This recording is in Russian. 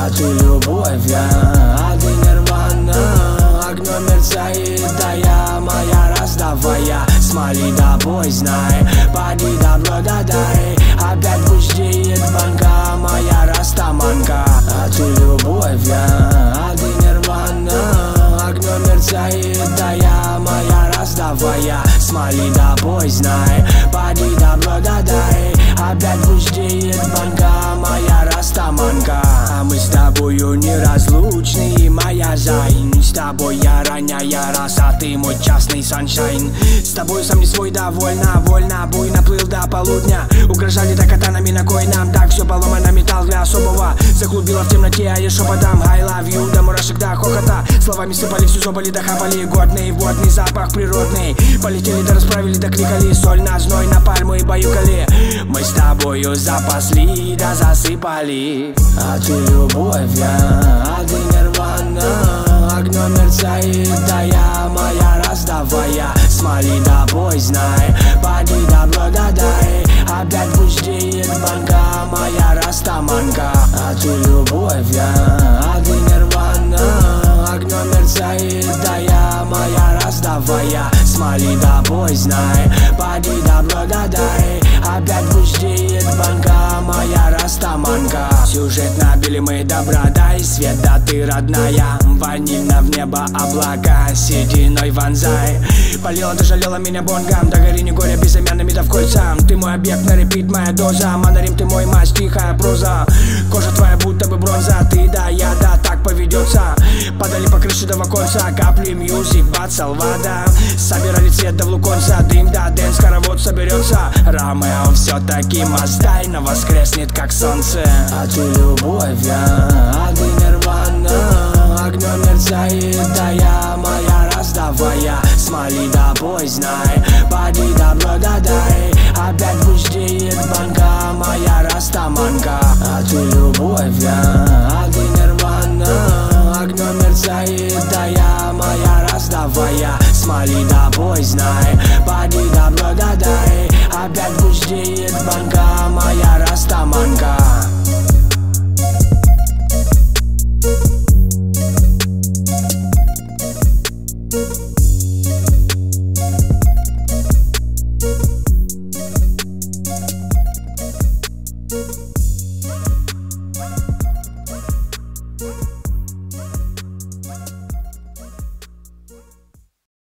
А ты любовь, а ты нирвана. Огнем мерцает, да я моя, раздавая. Смоли да бой, знай, поди добро да дай. Опять густеет банка, моя растаманка. А ты любовь, а ты нирвана. Огнем мерцает, да я моя, раздавая. Смоли да бой, знай, поди добро да дай. Опять густеет банка, моя растаманка. А мы с тобою неразлучны, моя зайн. С тобой я роняя раз, а ты мой частный саншайн. С тобой сам не свой, довольно, вольно, буйно плыл до полудня. Угрожали так катанами, на кой нам так все поломано, металл для особого. Заклубила в темноте, а я шепотом I love you, до мурашек, до хохота. Словами сыпали, всю зобали, дохапали. Годный, водный запах природный. Полетели, да расправили, да кликали. Соль на зной, на пальму и баюкали. Мы с тобою запасли, да засыпали. А ты любовь, а ты нирвана. Огнем мерцает, да я моя, раздавая. Смоли да бой, знай, поди добро да дай. Опять густеет банка, моя растаманка. А ты любовь, а ты нирвана. Огнем мерцает, да я моя, раздавая. Смоли да бой, знай, поди добро да дай. Опять густеет банка, моя растаманка. Сюжет набили мы добра, дай свет, да ты родная. Ванильно в небо облака, сединой вонзай. Полила, ты жалела меня бонгом, да гори не горе безымянными, да в кольцам. Ты мой объект, на репит моя доза. Мандарин, ты мой мазь, тихая проза. Кожа твоя будто бы бронза, ты да я, да так поведется. Падали по крыше до оконца, капли мьюзик, бацал вода. Собирали цвет до луконца, дым да дэнс, хоровод соберется. Ромео все-таки мастайно воскреснет, как солнце. А ты любовь, а ты нирвана. Огнем мерцает, да я моя, раздавая. Смоли да бой, знай, поди добро да дай. Опять густеет банка, моя растаманка. А ты любовь,